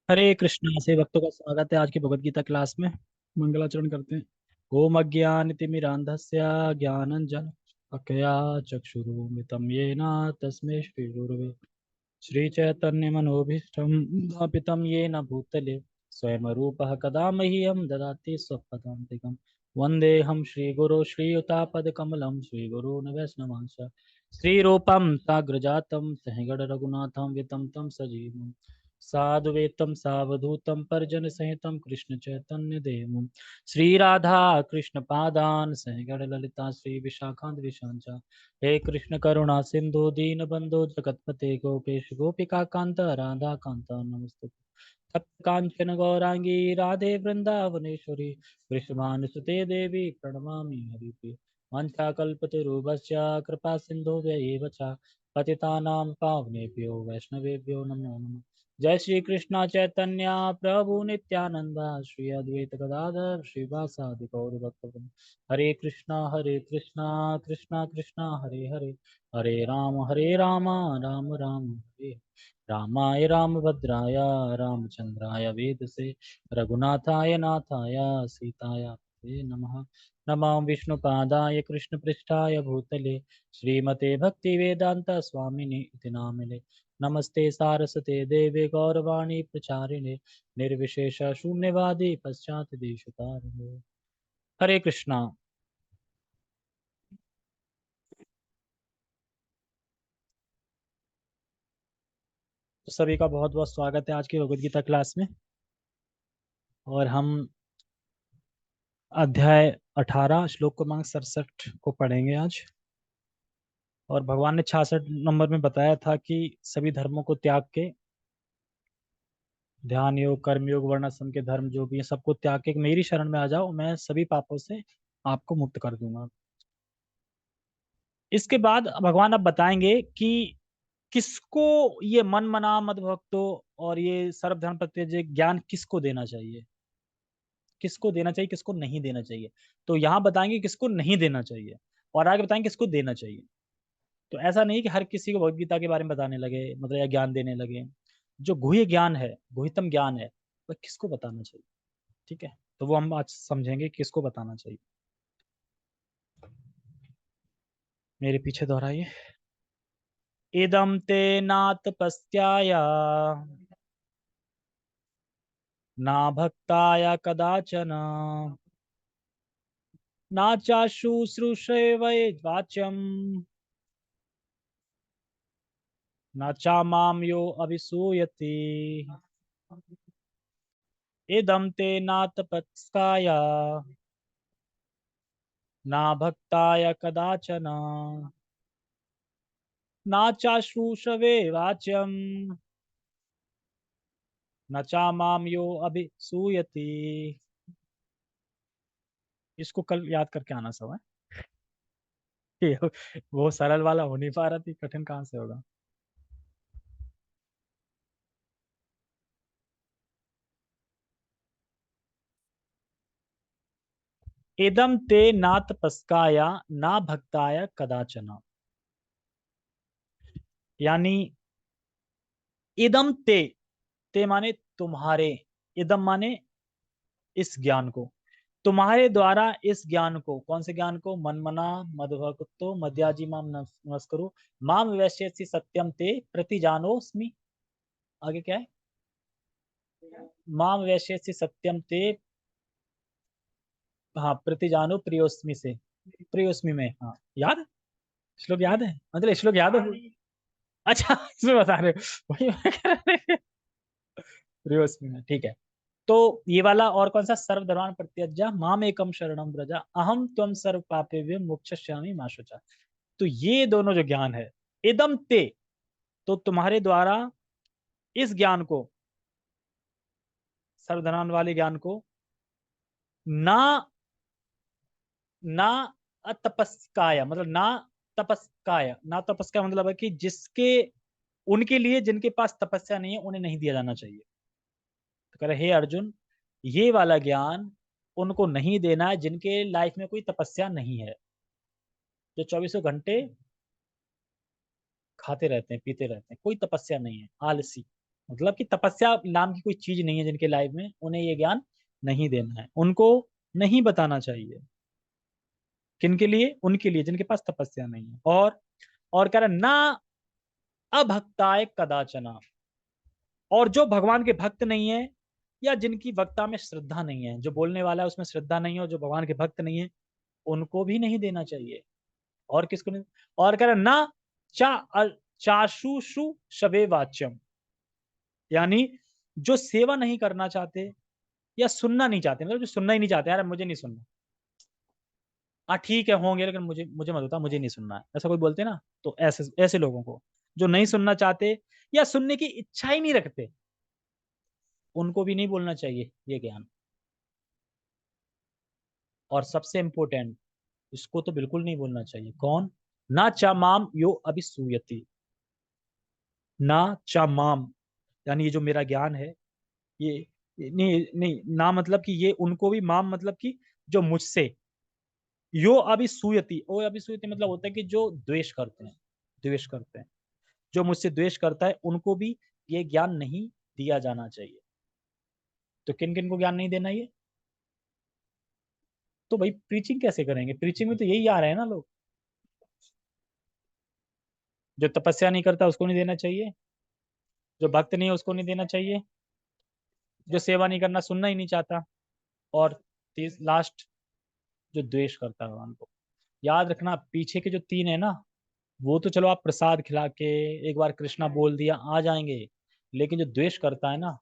हरे कृष्णा से भक्तों का स्वागत है आज की भगवत गीता क्लास में। मंगलाचरण करते हैं। ओम अज्ञानतिमिरान्धस्य ज्ञानंजन शलाकया चक्षुरुमितं येन तस्मै श्री गुरुवे श्री चैतन्य मनोभीष्टं स्थापितं येन भूतले स्वयं रूपः कदा मह्यं ददाति स्वपदान्तिकं वन्देऽहं श्रीगुरो श्रीयुतापदकमलं श्रीगुरून् वैष्णवांश्च श्रीरूपं साग्रजातं सहगण रघुनाथं वितं तं सजीवम् साधुवेतं सावधूतं परिजन सहितं कृष्ण चैतन्य देवं श्री राधा कृष्ण पादान सहगण ललिता श्री विशाखांत विशांचा हे कृष्ण करुणा सिंधु दीन बंधु जगतपते गोपेश गोपिका कांत राधा कांत नमस्ते तप्त कांचन गौरांगी राधे वृंदावनेश्वरी वृषभानुसुते देवी प्रणमामि हरिप्रिय वाञ्छाकल्पतरुभ्यश्च कृपा सिन्धुभ्य च पतितानां पावनेभ्यो वैष्णवेभ्यो नमो नमः। जय श्री कृष्णा चैतन्य प्रभु नित्यानंद श्री अद्वैत गदाधर श्रीवासादि गौर भक्तवृंद हरे कृष्णा कृष्णा कृष्णा हरे हरे हरे राम राम राम हरे हरे। रामाय रामभद्राय रामचंद्राय वेदसे रघुनाथाय नाथाय सीताय पतये नमः। नमः विष्णुपादाय कृष्णपृष्ठाय भूतले श्रीमते भक्तिवेदांत स्वामिने इति नामिने नमस्ते सारस्वते देवे गौरवाणी प्रचारिणे निर्विशेष शून्यवादी पश्चात देशतारिणे। हरे कृष्णा। तो सभी का बहुत बहुत स्वागत है आज की भगवद गीता क्लास में। और हम अध्याय 18 श्लोक क्रमांक 67 को पढ़ेंगे आज। और भगवान ने 66 नंबर में बताया था कि सभी धर्मों को त्याग के ध्यान योग कर्म योग वर्णाश्रम के धर्म जो भी है सबको त्याग के मेरी शरण में आ जाओ, मैं सभी पापों से आपको मुक्त कर दूंगा। इसके बाद भगवान अब बताएंगे कि किसको ये मन मना मद भक्तो और ये सर्वधर्म परित्यज्य ज्ञान किसको देना चाहिए, किसको देना चाहिए किसको नहीं देना चाहिए। तो यहाँ बताएंगे किसको नहीं देना चाहिए और आगे बताएंगे किसको देना चाहिए। तो ऐसा नहीं कि हर किसी को भगवत गीता के बारे में बताने लगे, मतलब या ज्ञान देने लगे। जो गुह्य ज्ञान है, गुह्यतम ज्ञान है, वह किसको बताना चाहिए। ठीक है, तो वो हम आज समझेंगे किसको बताना चाहिए। मेरे पीछे दोहराइए। इदम ते नातपस्याय ना भक्ताय कदाचन ना चाशुश्रूषवे वाच्यम न चामाम यो अभिसूयति इदं ते नातपस्काय न भक्ताय कदाचन न चाशुषवे वाच्यम न चामाम यो अभिसूयति। इसको कल याद करके आना सब है। वो सरल वाला हो नहीं पा रहा थी, कठिन कहाँ से होगा। इदम ते नातपस्काय ना भक्ताय कदाचन। यानी इदम ते, ते माने तुम्हारे, इदम माने इस ज्ञान को, तुम्हारे द्वारा इस ज्ञान को, कौन से ज्ञान को, मनमना मदभक्तो मद्याजी माम नमस्करो माम वैश्यसि सत्यम ते प्रतिजानोस्मि। आगे क्या है, माम वैश्यसि सत्यम ते, हाँ प्रतिजानो प्रियोस्मि से, प्रियोस्मि में, हाँ याद है? श्लोक याद है, मतलब श्लोक याद है। अच्छा इसमें बता रहे हो, वही मैं कह रहा था। प्रियोस्मि में, ठीक है। तो ये वाला और कौन सा, सर्वधर्मान् परित्यज्य माम एकम शरणम व्रजा अहम त्वं सर्व पापेभ्यो मोक्षयिष्यामि मा शुचा। तो ये दोनों जो ज्ञान है, इदम ते, तो तुम्हारे द्वारा इस ज्ञान को, सर्वधनान वाले ज्ञान को, ना ना अतपस्काय, मतलब ना तपस्काय, ना तपस्काय मतलब है कि जिसके, उनके लिए जिनके पास तपस्या नहीं है उन्हें नहीं दिया जाना चाहिए। तो कह रहे हे अर्जुन, ये वाला ज्ञान उनको नहीं देना है जिनके लाइफ में कोई तपस्या नहीं है, जो 24 घंटे खाते रहते हैं पीते रहते हैं, कोई तपस्या नहीं है, आलसी। मतलब कि तपस्या नाम की कोई चीज नहीं है जिनके लाइफ में, उन्हें ये ज्ञान नहीं देना है, उनको नहीं बताना चाहिए। किनके लिए? उनके लिए जिनके पास तपस्या नहीं है। और कह रहा ना अभक्ताय कदाचना, और जो भगवान के भक्त नहीं है, या जिनकी वक्ता में श्रद्धा नहीं है, जो बोलने वाला है उसमें श्रद्धा नहीं है, और जो भगवान के भक्त नहीं है, उनको भी नहीं देना चाहिए। और किसको नहीं? और कह रहा ना चा चाशुषु शवे वाच्यम, यानी जो सेवा नहीं करना चाहते या सुनना नहीं चाहते, मतलब जो सुनना ही नहीं चाहते, यार मुझे नहीं सुनना, हाँ ठीक है होंगे लेकिन मुझे मुझे मत बता, मुझे नहीं सुनना है, ऐसा कोई बोलते ना, तो ऐसे ऐसे लोगों को, जो नहीं सुनना चाहते या सुनने की इच्छा ही नहीं रखते, उनको भी नहीं बोलना चाहिए ये ज्ञान। और सबसे इंपॉर्टेंट, इसको तो बिल्कुल नहीं बोलना चाहिए। कौन? ना चामाम यो अभिसूयति, ना चामाम, यानी ये जो मेरा ज्ञान है, ये नहीं नहीं, ना मतलब कि ये उनको भी, माम मतलब कि जो मुझसे, यो अभिसूयति, ओ अभिसूयति मतलब होता है कि जो द्वेष करते हैं, द्वेष करते हैं, जो मुझसे द्वेष करता है उनको भी ये ज्ञान नहीं दिया जाना चाहिए। तो किन किन को ज्ञान नहीं देना ये? तो भाई प्रीचिंग कैसे करेंगे? प्रीचिंग में तो यही आ रहे हैं ना लोग। जो तपस्या नहीं करता उसको नहीं देना चाहिए, जो भक्त नहीं है उसको नहीं देना चाहिए, जो सेवा नहीं करना, सुनना ही नहीं चाहता, और लास्ट, जो द्वेष करता है भगवान को। याद रखना, पीछे के जो तीन है ना, वो तो चलो आप प्रसाद खिला के एक बार कृष्णा बोल दिया आ जाएंगे, लेकिन जो द्वेष करता है ना,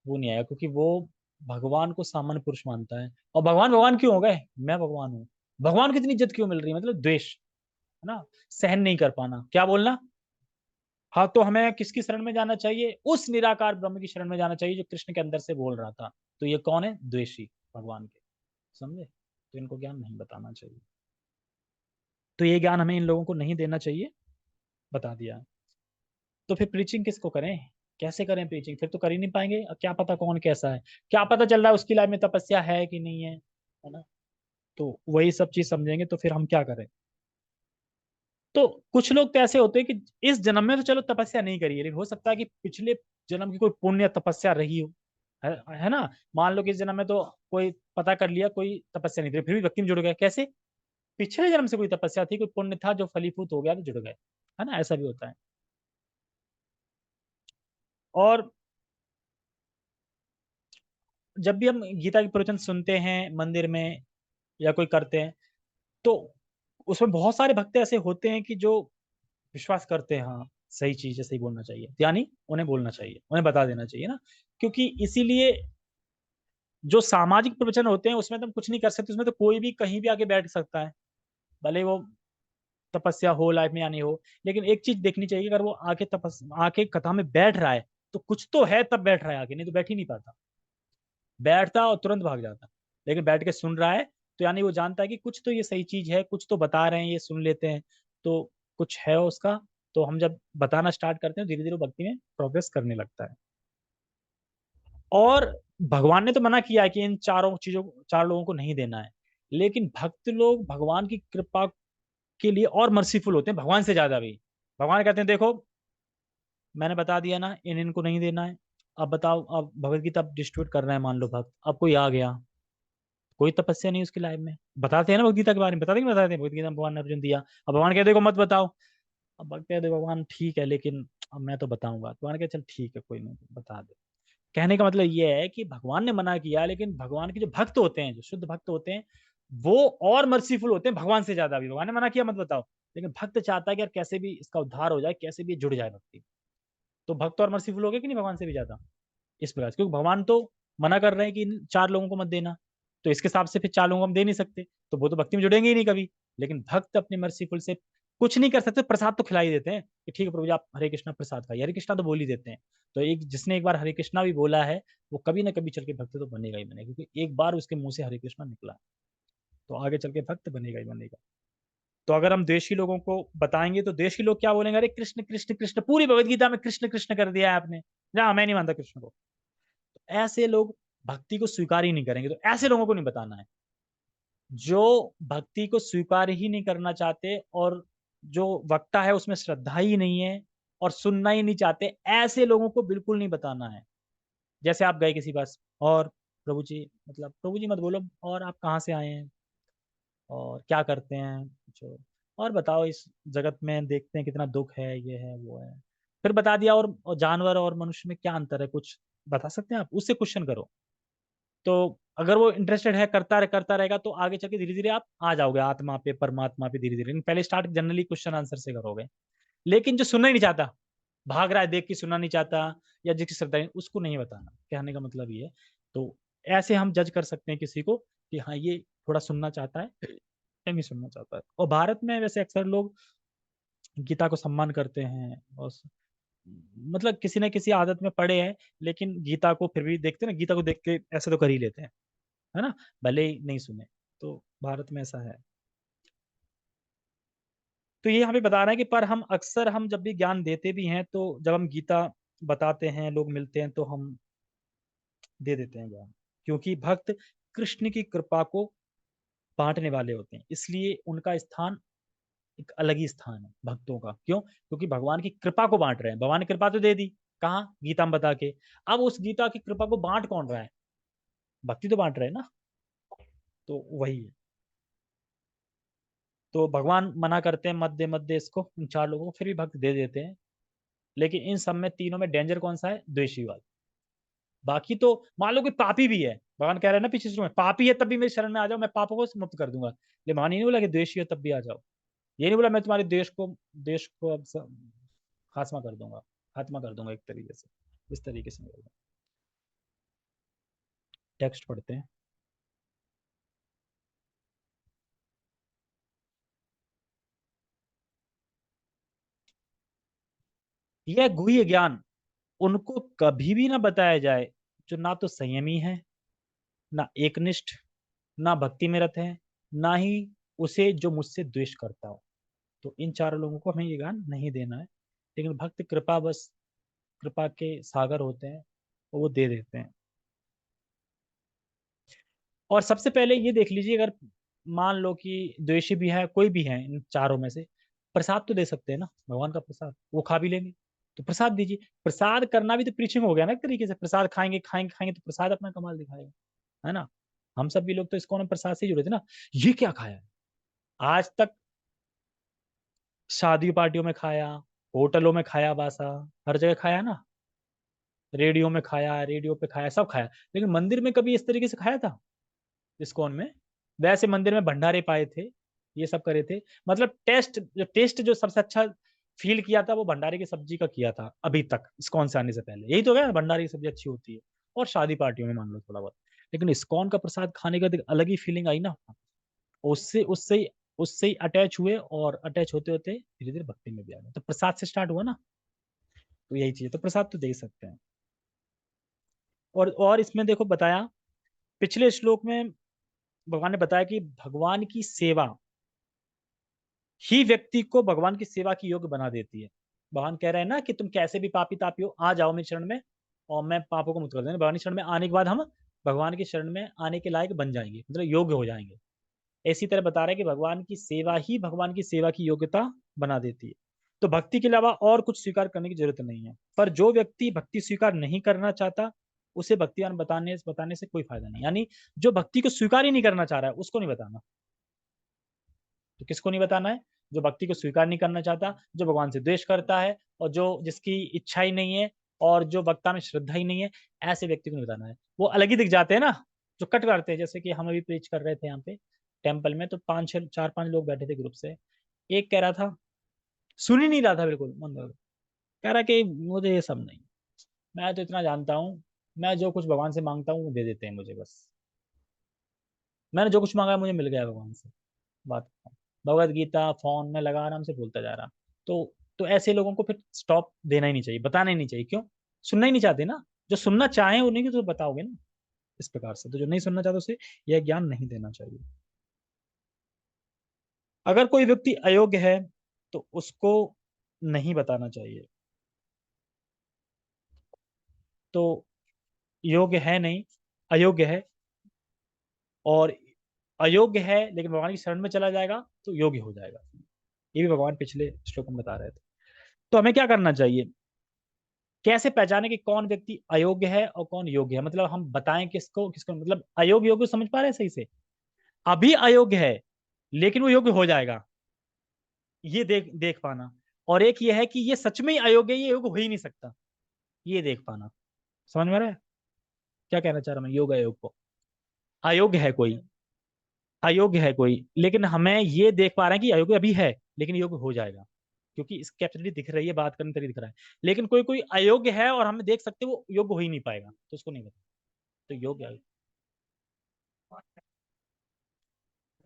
वो नहीं आएगा, क्योंकि वो भगवान को सामान्य पुरुष मानता है। और भगवान भगवान क्यों हो गए? मैं भगवान हूँ। भगवान को इतनी इज्जत क्यों मिल रही है? मतलब द्वेष, है ना, सहन नहीं कर पाना, क्या बोलना। हाँ, तो हमें किसकी शरण में जाना चाहिए? उस निराकार ब्रह्म की शरण में जाना चाहिए जो कृष्ण के अंदर से बोल रहा था। तो ये कौन है? द्वेषी भगवान के, समझे? तो इनको ज्ञान नहीं बताना चाहिए। तो ये ज्ञान हमें इन लोगों को नहीं देना चाहिए, बता दिया। तो फिर प्रीचिंग किसको करें? कैसे करें प्रीचिंग? फिर तो कर ही नहीं पाएंगे। अब क्या पता कौन कैसा है, क्या पता चल रहा है उसकी लाइफ में तपस्या है कि नहीं है ना? तो वही सब चीज समझेंगे तो फिर हम क्या करें। तो कुछ लोग तो ऐसे होते हैं कि इस जन्म में तो चलो तपस्या नहीं करी है, लेकिन हो सकता है कि पिछले जन्म की कोई पुण्य तपस्या रही हो, है ना। मान लो कि इस जन्म में तो कोई पता कर लिया कोई तपस्या नहीं थी, फिर भी भक्ति में जुड़ गए। कैसे? पिछले जन्म से कोई तपस्या थी, कोई पुण्य था जो फलीभूत हो गया तो जुड़ गए, है ना, ऐसा भी होता है। और जब भी हम गीता के प्रवचन सुनते हैं मंदिर में या कोई करते हैं, तो उसमें बहुत सारे भक्त ऐसे होते हैं कि जो विश्वास करते हैं, हाँ सही चीज है, सही बोलना चाहिए, यानी उन्हें बोलना चाहिए, उन्हें बता देना चाहिए ना। क्योंकि इसीलिए जो सामाजिक प्रवचन होते हैं उसमें तो हम कुछ नहीं कर सकते, उसमें तो कोई भी कहीं भी आके बैठ सकता है, भले वो तपस्या हो लाइफ में या नहीं हो। लेकिन एक चीज देखनी चाहिए, अगर वो आके कथा में बैठ रहा है तो कुछ तो है, तब बैठ रहा है आगे, नहीं तो बैठ ही नहीं पाता। बैठता और तुरंत भाग जाता। लेकिन बैठ के सुन रहा है तो यानी वो जानता है कि कुछ तो ये सही चीज है, कुछ तो बता रहे हैं, ये सुन लेते हैं, तो कुछ है उसका। तो हम जब बताना स्टार्ट करते हैं धीरे धीरे वो भक्ति में प्रोग्रेस करने लगता है। और भगवान ने तो मना किया है कि इन चारों चीजों, चार लोगों को नहीं देना है। लेकिन भक्त लोग भगवान की कृपा के लिए और मर्सीफुल होते हैं भगवान से ज्यादा भी। भगवान कहते हैं देखो, मैंने बता दिया ना, इन इनको नहीं देना है। अब बताओ, अब भगवत गीता डिस्ट्रीब्यूट कर रहे हैं, मान लो भक्त, अब कोई आ गया, कोई तपस्या नहीं उसकी लाइफ में, बताते हैं ना भगवत गीता के बारे में, बताते हैं कि बताते हैं भगवत गीता में भगवान ने अर्जुन दिया। अब भगवान कहते देखो मत बताओ। अब भक्त कहते भगवान ठीक है, लेकिन अब मैं तो बताऊंगा। भगवान कहते चल ठीक है कोई नहीं, बता दे। कहने का मतलब ये है कि भगवान ने मना किया, लेकिन भगवान के जो भक्त होते हैं, जो शुद्ध भक्त होते हैं, वो और मर्सीफुल होते हैं भगवान से ज्यादा भी। भगवान ने मना किया मत बताओ, लेकिन भक्त चाहता है कि यार कैसे भी इसका उद्धार हो जाए, कैसे भी जुड़ जाए भक्ति। तो भक्त और मर्सीफुल हो गए कि नहीं भगवान से भी ज्यादा, इस प्रकार से। क्योंकि भगवान तो मना कर रहे हैं कि इन चार लोगों को मत देना, तो इसके हिसाब से फिर चार लोगों को हम दे नहीं सकते, तो वो तो भक्ति में जुड़ेंगे ही नहीं कभी। लेकिन भक्त अपने मर्सीफुल से कुछ नहीं कर सकते, प्रसाद तो खिला ही देते हैं कि ठीक है प्रभु जी आप हरे कृष्णा प्रसाद खाइए, हरे कृष्णा तो बोल ही देते हैं। तो एक जिसने एक बार हरे कृष्णा भी बोला है, वो कभी ना कभी चल के भक्त तो बनेगा ही बनेगा, क्योंकि एक बार उसके मुंह से हरे कृष्णा निकला, तो आगे चल के भक्त बनेगा ही बनेगा। तो अगर हम देशी लोगों को बताएंगे तो देशी लोग क्या बोलेंगे? अरे कृष्ण कृष्ण कृष्ण, पूरी भगवत गीता में कृष्ण कृष्ण कर दिया है आपने, ना मैं नहीं मानता कृष्ण को। ऐसे लोग भक्ति को स्वीकार ही नहीं करेंगे, तो ऐसे लोगों को नहीं बताना है। जो भक्ति को स्वीकार ही नहीं करना चाहते, और जो वक्ता है उसमें श्रद्धा ही नहीं है, और सुनना ही नहीं चाहते, ऐसे लोगों को बिल्कुल नहीं बताना है। जैसे आप गए किसी पास और प्रभु जी, मतलब प्रभु जी मत बोलो, और आप कहाँ से आए हैं और क्या करते हैं जो, और बताओ इस जगत में देखते हैं कितना दुख है, ये है वो है, फिर बता दिया। और जानवर और मनुष्य में क्या अंतर है, कुछ बता सकते हैं आप, उससे क्वेश्चन करो। तो अगर वो इंटरेस्टेड है, करता रहेगा, तो आगे चल के धीरे धीरे आप आ जाओगे आत्मा पे, परमात्मा पे धीरे धीरे। लेकिन पहले स्टार्ट जनरली क्वेश्चन आंसर से करोगे। लेकिन जो सुनना ही नहीं चाहता, भाग रहा है देख के, सुनना नहीं चाहता, या जिसकी श्रद्धा नहीं, उसको नहीं बताना, कहने का मतलब ये है। तो ऐसे हम जज कर सकते हैं किसी को कि हाँ ये थोड़ा सुनना चाहता है या नहीं सुनना चाहता है। और भारत में वैसे अक्सर लोग गीता को सम्मान करते हैं, और मतलब किसी न किसी आदत में पड़े हैं, लेकिन गीता को फिर भी देखते हैं ना, गीता को देख के ऐसे तो कर ही लेते हैं, है ना, भले ही नहीं सुने। तो भारत में ऐसा है। तो ये यहाँ पे बता रहा है कि पर हम अक्सर, हम जब भी ज्ञान देते भी हैं, तो जब हम गीता बताते हैं, लोग मिलते हैं, तो हम दे देते हैं ज्ञान, क्योंकि भक्त कृष्ण की कृपा को बांटने वाले होते हैं, इसलिए उनका स्थान एक अलग ही स्थान है भक्तों का। क्यों? क्योंकि भगवान की कृपा को बांट रहे हैं। भगवान ने कृपा तो दे दी, कहाँ? गीता में बता के। अब उस गीता की कृपा को बांट कौन रहा है? भक्ति तो बांट रहे हैं ना। तो वही है। तो भगवान मना करते हैं, मत दे इसको, इन चार लोगों को, फिर भी भक्त दे देते हैं। लेकिन इन सब में, तीनों में डेंजर कौन सा है? द्वेषीवाद। बाकी तो मान लो कि पापी भी है, भगवान कह रहे हैं ना पिछले श्लोक में, पापी है तब भी मेरी शरण में आ जाओ, मैं पापों को मुक्त कर दूंगा। लेकिन भगवान ये नहीं बोला कि द्वेषी हो तब भी आ जाओ। ये नहीं बोला मैं तुम्हारे देश को अब खात्मा कर दूंगा, खात्मा कर दूंगा, एक तरीके से, इस तरीके से बोला। टेक्स्ट पढ़ते हैं। यह गुह्य ज्ञान उनको कभी भी ना बताया जाए जो ना तो संयमी है, ना एकनिष्ठ, ना भक्ति में रत है, ना ही उसे जो मुझसे द्वेष करता हो। तो इन चारों लोगों को हमें ये ज्ञान नहीं देना है। लेकिन भक्त कृपा, बस कृपा के सागर होते हैं, और वो दे देते हैं। और सबसे पहले ये देख लीजिए, अगर मान लो कि द्वेषी भी है, कोई भी है इन चारों में से, प्रसाद तो दे सकते हैं ना, भगवान का प्रसाद वो खा भी लेंगे। तो प्रसाद दीजिए। प्रसाद करना भी तो प्रीचिंग हो गया ना एक तरीके से। प्रसाद खाएंगे खाएंगे खाएंगे, तो प्रसाद अपना कमाल दिखाएगा, है ना। हम सब भी लोग तो इसको प्रसाद से ही जुड़े थे ना। ये क्या खाया है? आज तक शादी पार्टियों में खाया, होटलों में खाया, बासा हर जगह खाया ना, रेडियो में खाया, रेडियो पे खाया, सब खाया। लेकिन मंदिर में कभी इस तरीके से खाया था इस्कॉन में? वैसे मंदिर में भंडारे पाए थे, ये सब करे थे। मतलब टेस्ट जो सबसे अच्छा फील किया था, वो भंडारे की सब्जी का किया था अभी तक, इस्कॉन से आने से पहले। यही तो है, भंडारे की सब्जी अच्छी होती है, और शादी पार्टियों में मान लो थोड़ा बहुत। लेकिन इस्कॉन का प्रसाद खाने का तो अलग ही फीलिंग आई ना। उससे उससे उससे ही अटैच हुए, और अटैच होते होते धीरे धीरे भक्ति में भी आ गए। तो प्रसाद से स्टार्ट हुआ ना। तो यही चीज है, तो प्रसाद तो दे सकते हैं। और इसमें देखो बताया, पिछले श्लोक में भगवान ने बताया कि भगवान की सेवा ही व्यक्ति को भगवान की सेवा की योग्य बना देती है। भगवान कह रहे हैं ना कि तुम कैसे भी पापी तापी हो, आ जाओ मेरी शरण में, और मैं पापों को मुक्त कर देंगे। भगवान की शरण में आने के बाद हम भगवान की शरण में आने के लायक बन जाएंगे, मतलब योग्य हो जाएंगे। इसी तरह बता रहे हैं कि भगवान की सेवा ही भगवान की सेवा की योग्यता बना देती है। तो भक्ति के अलावा और कुछ स्वीकार करने की जरूरत नहीं है। पर जो व्यक्ति भक्ति स्वीकार नहीं करना चाहता, उसे भक्ति ज्ञान बताने बताने से कोई फायदा नहीं। यानी जो भक्ति को स्वीकार ही नहीं करना चाह रहा है, उसको नहीं बताना। तो किसको नहीं बताना है? जो भक्ति को स्वीकार नहीं करना चाहता, जो भगवान से द्वेष करता है, और जो जिसकी इच्छा ही नहीं है, और जो भक्ता में श्रद्धा ही नहीं है, ऐसे व्यक्ति को नहीं बताना है। वो अलग ही दिख जाते हैं ना, जो कट करते हैं। जैसे कि हम अभी प्रीच कर रहे थे यहाँ पे टेम्पल में, तो पांच छह, चार पांच लोग बैठे थे ग्रुप से। एक कह रहा था, सुन ही नहीं रहा था बिल्कुल मन लगा, कह रहा कि मुझे ये सब नहीं, मैं तो इतना जानता हूँ, मैं जो कुछ भगवान से मांगता हूँ वो दे देते हैं मुझे, बस मैंने जो कुछ मांगा है मुझे मिल गया भगवान से। बात, भगवत गीता फोन में लगा आराम से बोलता जा रहा। तो ऐसे लोगों को फिर स्टॉप देना ही नहीं चाहिए, बताना ही नहीं चाहिए। क्यों? सुनना ही नहीं चाहते ना। जो सुनना चाहे उन्हीं को तो बताओगे ना इस प्रकार से। तो जो नहीं सुनना चाहते उसे यह ज्ञान नहीं देना चाहिए। अगर कोई व्यक्ति अयोग्य है, तो उसको नहीं बताना चाहिए। तो योग्य है नहीं, अयोग्य है, और अयोग्य है लेकिन भगवान की शरण में चला जाएगा तो योग्य हो जाएगा। ये भी भगवान पिछले श्लोक में बता रहे थे। तो हमें क्या करना चाहिए, कैसे पहचाने कि कौन व्यक्ति अयोग्य है और कौन योग्य है, मतलब हम बताएं किसको किसको, मतलब अयोग्य योग्य समझ पा रहे हैं सही से। अभी अयोग्य है लेकिन वो योग्य हो जाएगा, ये देख देख पाना। और एक ये है कि ये सच में ही अयोग्य है, ये योग्य हो ही नहीं सकता, ये देख पाना। समझ में आ रहा है क्या कहना चाह रहा मैं, योग अयोग को। अयोग्य है कोई, अयोग्य है कोई, लेकिन हमें ये देख पा रहे हैं कि अयोग्य अभी है लेकिन योग्य हो जाएगा, क्योंकि इसकी कैपेसिटी दिख रही है, बात करने तरीका दिख रहा है। लेकिन कोई कोई अयोग्य है और हम देख सकते हैं वो योग्य हो ही नहीं पाएगा, तो उसको नहीं बता। तो योग अयोग,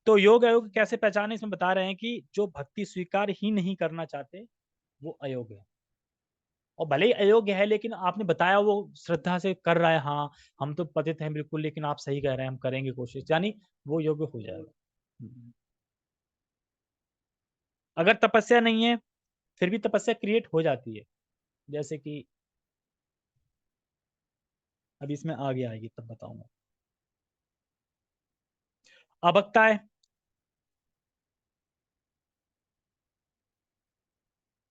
तो योग अयोग कैसे पहचाने, इसमें बता रहे हैं कि जो भक्ति स्वीकार ही नहीं करना चाहते वो अयोग्य है। और भले ही अयोग्य है लेकिन आपने बताया वो श्रद्धा से कर रहा है, हाँ हम तो पतित हैं बिल्कुल, लेकिन आप सही कह रहे हैं, हम करेंगे कोशिश, यानी वो योग्य हो जाएगा। अगर तपस्या नहीं है फिर भी तपस्या क्रिएट हो जाती है, जैसे कि अभी इसमें आगे आएगी तब बताऊंगा। अभक्ता है,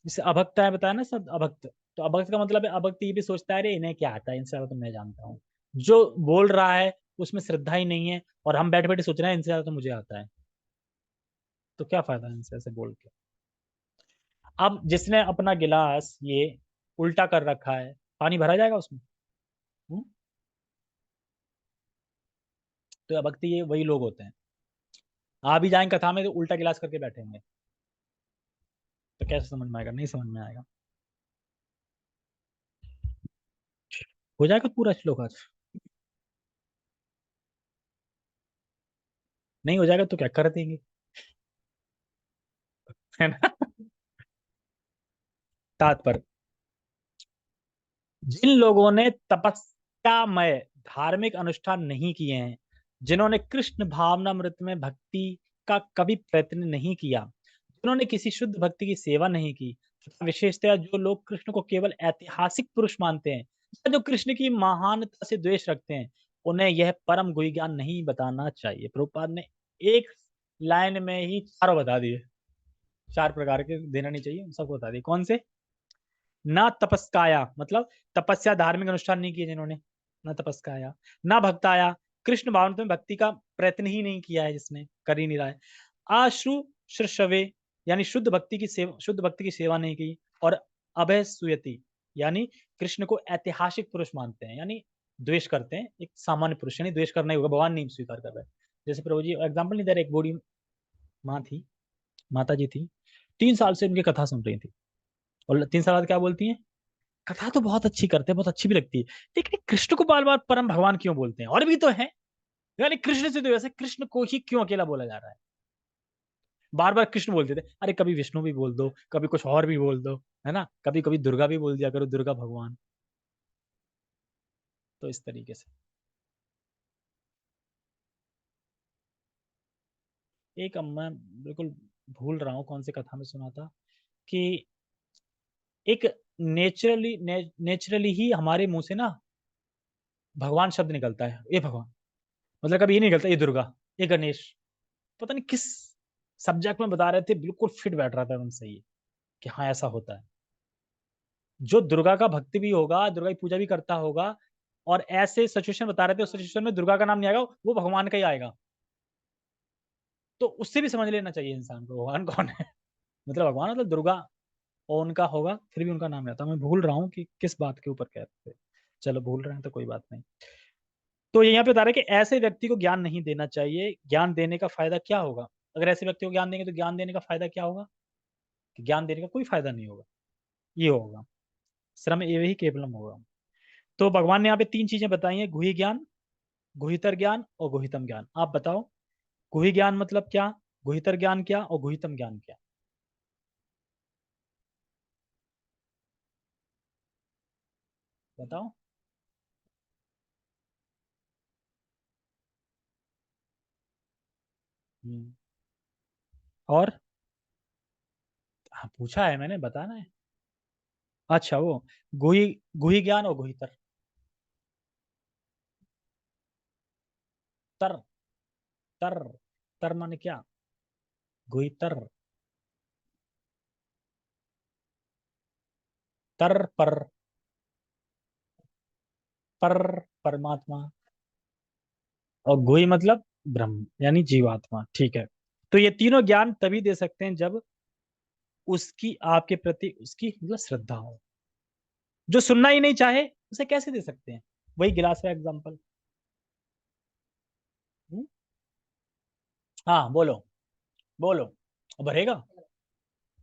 जिसे अभक्ता है बताया ना सब अभक्त, तो अभक्त का मतलब है अभक्त ये भी सोचता है अरे इन्हें क्या आता है, इनसे ज्यादा तो मैं जानता हूँ। जो बोल रहा है उसमें श्रद्धा ही नहीं है, और हम बैठे बैठे सोच रहे हैं इनसे ज्यादा तो मुझे आता है, तो क्या फायदा है इनसे ऐसे बोल के। अब जिसने अपना गिलास ये उल्टा कर रखा है, पानी भरा जाएगा उसमें? हम्म? तो अभक्ति ये वही लोग होते हैं, आ भी जाएंगे कथा में तो उल्टा गिलास करके बैठेंगे, तो कैसे समझ में आएगा, नहीं समझ में आएगा। हो जाएगा पूरा श्लोक आज? नहीं हो जाएगा तो क्या कर देंगे, है ना। तात्पर्य, जिन लोगों ने तपस्यामय धार्मिक अनुष्ठान नहीं किए हैं, जिन्होंने कृष्ण भावनामृत में भक्ति का कभी प्रयत्न नहीं किया, जिन्होंने किसी शुद्ध भक्ति की सेवा नहीं की, तथा विशेषतया जो लोग कृष्ण को केवल ऐतिहासिक पुरुष मानते हैं या जो कृष्ण की महानता से द्वेष रखते हैं, उन्हें यह परम गुह्य ज्ञान नहीं बताना चाहिए। प्रभुपाद ने एक लाइन में ही चारों बता दिए, चार प्रकार के देना नहीं चाहिए सबको बता दिए। कौन से? ना तपस्काया मतलब तपस्या धार्मिक अनुष्ठान नहीं किए जिन्होंने, ना तपस्काया, ना भक्ताया कृष्ण भावना में भक्ति का प्रयत्न ही नहीं किया है, जिसने कर ही नहीं रहा है, आश्रु श्रशवे यानी शुद्ध भक्ति की सेवा नहीं की, और अभय सुयति यानी कृष्ण को ऐतिहासिक पुरुष मानते हैं, यानी द्वेष करते हैं, एक सामान्य पुरुष, यानी द्वेष करना ही होगा, भगवान नहीं स्वीकार कर रहे। जैसे प्रभु जी एग्जाम्पल नहीं दे रहे, एक बूढ़ी माँ थी, माता जी थी, 3 साल से उनकी कथा सुन रही थी, और 3 साल बाद क्या बोलती हैं, कथा तो बहुत अच्छी करते हैं, बहुत अच्छी भी लगती है, लेकिन कृष्ण को बार बार परम भगवान क्यों बोलते हैं, और भी तो है, यानी कृष्ण से तो वैसे कृष्ण को ही क्यों अकेला बोला जा रहा है, बार बार कृष्ण बोलते थे, अरे कभी विष्णु भी बोल दो, कभी कुछ और भी बोल दो, है ना, कभी कभी दुर्गा भी बोल दिया करो, दुर्गा भगवान। तो इस तरीके से एक, अब मैं बिल्कुल भूल रहा हूँ कौन सी कथा में सुना था कि एक नेचुरली ही हमारे मुंह से ना भगवान शब्द निकलता है, ये भगवान, मतलब कभी ये नहीं निकलता ये दुर्गा, ये गणेश, पता नहीं किस सब्जेक्ट में बता रहे थे, बिल्कुल फिट बैठ रहा था एकदम सही है कि हाँ ऐसा होता है। जो दुर्गा का भक्त भी होगा, दुर्गा की पूजा भी करता होगा, और ऐसे सिचुएशन बता रहे थे, उस सिचुएशन में दुर्गा का नाम नहीं आएगा, वो भगवान का ही आएगा, तो उससे भी समझ लेना चाहिए इंसान को भगवान कौन है। मतलब भगवान मतलब दुर्गा, और उनका होगा फिर भी उनका नाम आता, मैं भूल रहा हूँ कि किस बात के ऊपर कहते थे, चलो भूल रहे हैं तो कोई बात नहीं। तो यहाँ पे बता रहे हैं कि ऐसे व्यक्ति को ज्ञान नहीं देना चाहिए, ज्ञान देने का फायदा क्या होगा, अगर ऐसे व्यक्ति को ज्ञान देंगे तो ज्ञान देने का फायदा क्या होगा, कि ज्ञान देने का कोई फायदा नहीं होगा, ये होगा श्रम एवं ही केवलम होगा। तो भगवान ने यहाँ पे 3 चीजें बताई हैं, गुही ज्ञान, गुहितर ज्ञान और गुहितम ज्ञान। आप बताओ गुही ज्ञान मतलब क्या, गुहितर ज्ञान क्या, और गुहितम ज्ञान क्या, बताओ। हम्म, और हाँ पूछा है मैंने, बताना है। अच्छा वो गुही, गुही ज्ञान और गुहितर, तर, तर, तर माने क्या, गुहितर, तर पर, पर परमात्मा, और गुही मतलब ब्रह्म यानी जीवात्मा। ठीक है। तो ये तीनों ज्ञान तभी दे सकते हैं जब उसकी आपके प्रति उसकी मतलब श्रद्धा हो। जो सुनना ही नहीं चाहे उसे कैसे दे सकते हैं? वही गिलास का एग्जाम्पल। हाँ बोलो, बोलो। भरेगा?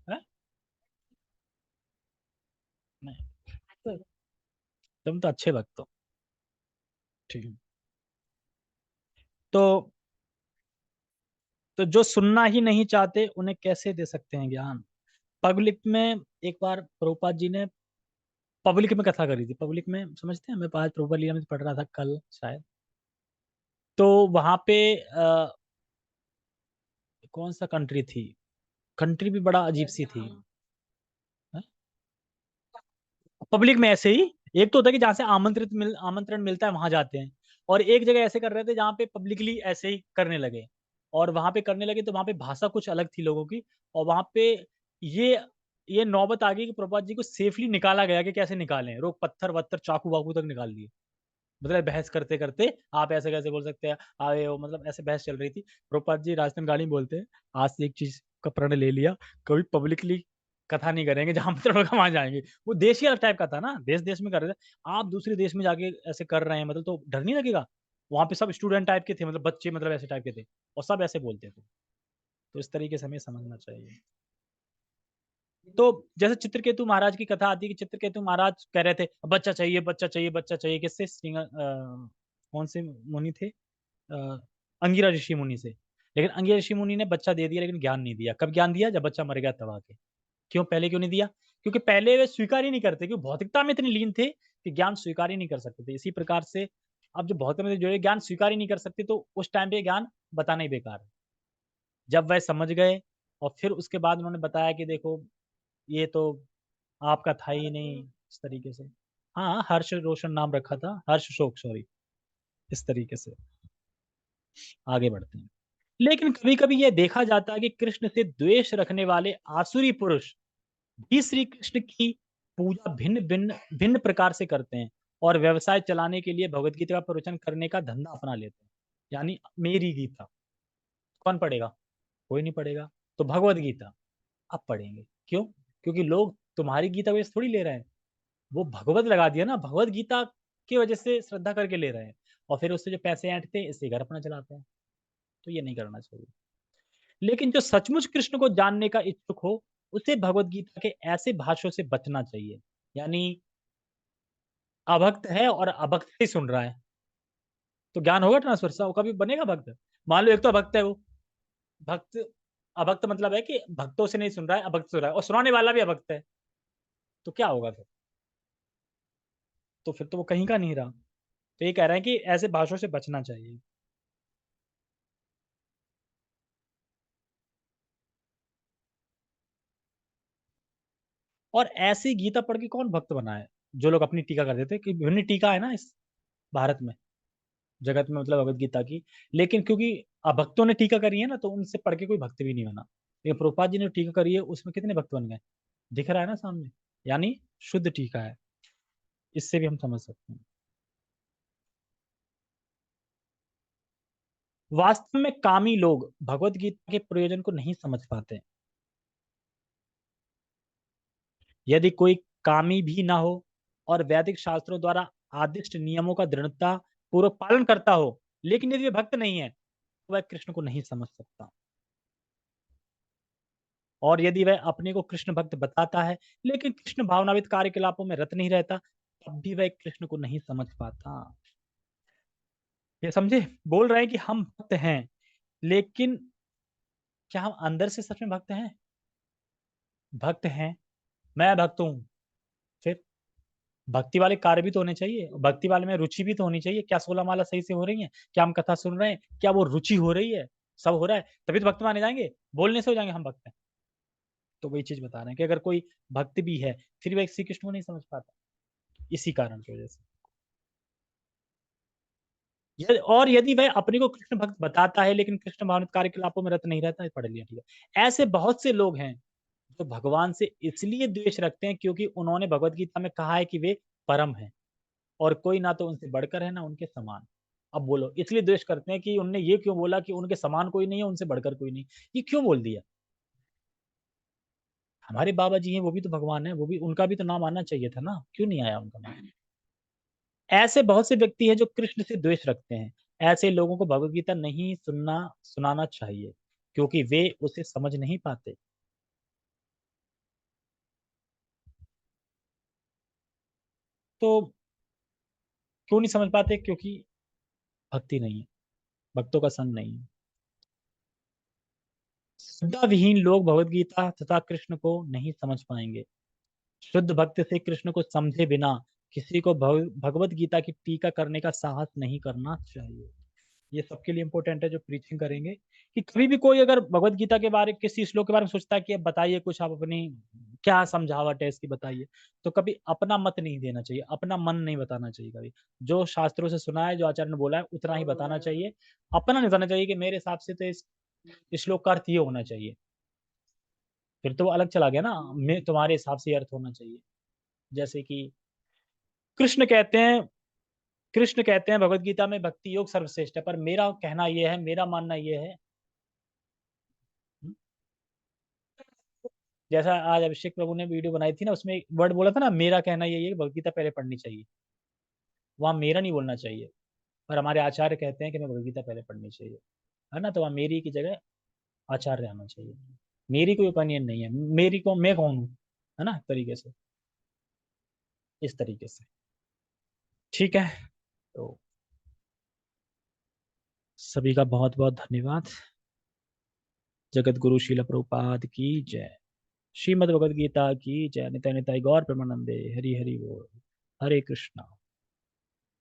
है? नहीं, तो तुम तो अच्छे वक्त हो। ठीक है। तो जो सुनना ही नहीं चाहते उन्हें कैसे दे सकते हैं ज्ञान? पब्लिक में एक बार प्रभुपाद जी ने पब्लिक में कथा करी थी। पब्लिक में समझते हैं, मैं आज प्रभुपाद लीला में पढ़ रहा था कल शायद। तो वहां पे कौन सा कंट्री थी, कंट्री भी बड़ा अजीब सी थी। पब्लिक में ऐसे ही, एक तो होता है कि जहाँ से आमंत्रण मिलता है वहां जाते हैं, और एक जगह ऐसे कर रहे थे जहाँ पे पब्लिकली ऐसे ही करने लगे। और वहां पे करने लगे तो वहां पे भाषा कुछ अलग थी लोगों की। और वहां पे ये ये नौबत आ गई कि प्रभुपाद जी को सेफली निकाला गया कि कैसे निकालें, लोग पत्थर वत्थर चाकू वाकू तक निकाल लिए। मतलब बहस करते करते आप ऐसे कैसे बोल सकते हैं, आए हो, मतलब ऐसे बहस चल रही थी। प्रभुपाद जी राजस्थान गाली में बोलते हैं, आज से एक चीज का प्रण ले लिया, कभी पब्लिकली कथा नहीं करेंगे, जहां पर होगा वहां जाएंगे। वो देश ही अलग टाइप का था ना, देश देश में कर रहे थे। आप दूसरे देश में जाके ऐसे कर रहे हैं, मतलब तो डर नहीं लगेगा? वहां पे सब स्टूडेंट टाइप के थे, मतलब बच्चे, मतलब ऐसे टाइप के थे, और सब ऐसे बोलते थे। तो इस तरीके से हमें समझना चाहिए। तो जैसे चित्रकेतु महाराज की कथा आती है कि चित्रकेतु महाराज कह रहे थे बच्चा चाहिए, बच्चा चाहिए, बच्चा चाहिए, किससे? कौन से मुनि थे? अंगिरा ऋषि मुनि से। लेकिन अंगिरा ऋषि मुनि ने बच्चा दे दिया, लेकिन ज्ञान नहीं दिया। कब ज्ञान दिया? जब बच्चा मर गया तब आके। क्यों? पहले क्यों नहीं दिया? क्योंकि पहले वे स्वीकार ही नहीं करते, क्योंकि भौतिकता में इतने लीन थे कि ज्ञान स्वीकार ही नहीं कर सकते थे। इसी प्रकार से अब जो भौतिक में जो ज्ञान स्वीकार ही नहीं कर सकते, तो उस टाइम पे ज्ञान बताना ही बेकार है। जब वह समझ गए और फिर उसके बाद उन्होंने बताया कि देखो, ये तो आपका था ही नहीं, इस तरीके से। हाँ, हर्ष रोशन नाम रखा था, हर्ष शोक, सॉरी। इस तरीके से आगे बढ़ते हैं। लेकिन कभी कभी यह देखा जाता है कि कृष्ण से द्वेष रखने वाले आसुरी पुरुष भी श्री कृष्ण की पूजा भिन्न भिन्न भिन्न प्रकार से करते हैं, और व्यवसाय चलाने के लिए भगवत गीता का प्रवचन करने का धंधा अपना लेते हैं। यानी मेरी गीता कौन पढ़ेगा? कोई नहीं पढ़ेगा। तो भगवत गीता अब पढ़ेंगे। क्यों? क्योंकि लोग तुम्हारी गीता को थोड़ी ले रहे हैं, वो भगवत लगा दिया ना, भगवत गीता की वजह से श्रद्धा करके ले रहे हैं, और फिर उससे जो पैसे ऐंठते हैं इससे घर अपना चलाते हैं। तो ये नहीं करना चाहिए। लेकिन जो सचमुच कृष्ण को जानने का इच्छुक हो, उसे भगवत गीता के ऐसे भाषणों से बचना चाहिए। यानी अभक्त है और अभक्त ही सुन रहा है, तो ज्ञान होगा ट्रांसफर सा, वो कभी बनेगा भक्त? मान लो एक तो अभक्त है वो, भक्त, अभक्त मतलब है कि भक्तों से नहीं सुन रहा है, अभक्त सुन रहा है, और सुनाने वाला भी अभक्त है, तो क्या होगा फिर? तो फिर तो वो कहीं का नहीं रहा। तो ये कह रहे हैं कि ऐसे भाषणों से बचना चाहिए। और ऐसी गीता पढ़ के कौन भक्त बना है? जो लोग अपनी टीका कर देते हैं, कि विभिन्न टीका है ना इस भारत में, जगत में, मतलब भगवत गीता की। लेकिन क्योंकि अभक्तों ने टीका करी है ना, तो उनसे पढ़ के कोई भक्त भी नहीं बना। लेकिन प्रभुपाद जी ने टीका करी है, उसमें कितने भक्त बन गए? दिख रहा है ना सामने। यानी शुद्ध टीका है। इससे भी हम समझ सकते हैं। वास्तव में कामी लोग भगवत गीता के प्रयोजन को नहीं समझ पाते। यदि कोई कामी भी ना हो और वैदिक शास्त्रों द्वारा आदिष्ट नियमों का दृढ़ता पूर्वक पालन करता हो, लेकिन यदि वे भक्त नहीं है, तो वह कृष्ण को नहीं समझ सकता। और यदि वह अपने को कृष्ण भक्त बताता है, लेकिन कृष्ण भावनावित कार्यकलापों में रत नहीं रहता, तब भी वह कृष्ण को नहीं समझ पाता। ये समझे? बोल रहे हैं कि हम भक्त हैं, लेकिन क्या हम अंदर से सच में भक्त हैं? भक्त हैं, मैं भक्त हूं, फिर भक्ति वाले कार्य भी तो होने चाहिए, भक्ति वाले में रुचि भी तो होनी चाहिए। क्या 16 माला सही से हो रही है? क्या हम कथा सुन रहे हैं? क्या वो रुचि हो रही है? सब हो रहा है तभी तो भक्त माने जाएंगे। बोलने से हो जाएंगे हम भक्त हैं? तो वही चीज बता रहे हैं कि अगर कोई भक्त भी है, फिर वह श्री कृष्ण को नहीं समझ पाता, इसी कारण की वजह से। और यदि वह अपने को कृष्ण भक्त बताता है, लेकिन कृष्ण भावनिक कार्यकलापों में रत नहीं रहता है, पढ़ लिया, ठीक है। ऐसे बहुत से लोग हैं जो भगवान से इसलिए द्वेष रखते हैं क्योंकि उन्होंने भगवत गीता में कहा है कि वे परम हैं और कोई ना तो उनसे बढ़कर है ना उनके समान। अब बोलो इसलिए द्वेष करते हैं कि उनने ये क्यों बोला कि उनके समान कोई नहीं है, उनसे बढ़कर कोई नहीं। ये क्यों बोल दिया? हमारे बाबा जी हैं, वो भी तो भगवान है, वो भी, उनका भी तो नाम आना चाहिए था ना, क्यों नहीं आया उनका नाम? ऐसे बहुत से व्यक्ति हैं जो कृष्ण से द्वेष रखते हैं। ऐसे लोगों को भगवत गीता नहीं सुनाना चाहिए क्योंकि वे उसे समझ नहीं पाते। तो क्यों नहीं समझ पाते? क्योंकि भक्ति नहीं है, भक्तों का संग नहीं है। श्रद्धा विहीन लोग भगवत गीता तथा कृष्ण को नहीं समझ पाएंगे। शुद्ध भक्त से कृष्ण को समझे बिना किसी को भगवत गीता की टीका करने का साहस नहीं करना चाहिए। ये सबके लिए इंपॉर्टेंट है जो प्रीचिंग करेंगे, कि कभी भी कोई अगर भगवत गीता के बारे, किसी श्लोक के बारे में सोचता है कि अब बताइए कुछ, आप अपनी क्या समझावट है इसकी बताइए, तो कभी अपना मत नहीं देना चाहिए, अपना मन नहीं बताना चाहिए कभी। जो शास्त्रों से सुना है, जो आचार्य ने बोला है, उतना ही बताना चाहिए। अपना नहीं बताना चाहिए कि मेरे हिसाब से तो इस श्लोक का अर्थ ये होना चाहिए। फिर तो वो अलग चला गया ना, मैं तुम्हारे हिसाब से ये अर्थ होना चाहिए। जैसे कि कृष्ण कहते हैं कृष्ण कहते हैं भगवत गीता में भक्ति योग सर्वश्रेष्ठ है, पर मेरा कहना यह है, मेरा मानना यह है, जैसा आज अभिषेक प्रभु ने वीडियो बनाई थी ना, उसमें एक वर्ड बोला था ना, मेरा कहना यही है कि भगवत गीता पहले पढ़नी चाहिए। वहां मेरा नहीं बोलना चाहिए, पर हमारे आचार्य कहते हैं कि मैं भगवत गीता पहले पढ़नी चाहिए, है ना, तो वहां मेरी की जगह आचार्य आना चाहिए। मेरी कोई ओपिनियन नहीं है, मेरी को मैं कौन हूँ, है ना, तरीके से, इस तरीके से। ठीक है, तो सभी का बहुत बहुत धन्यवाद। जगत गुरु शिल प्रभुपाद की जय। श्रीमद् भगवद गीता की जय। निताय निताय गौर प्रेमानंदे। हरि हरि बोल। हरे कृष्णा।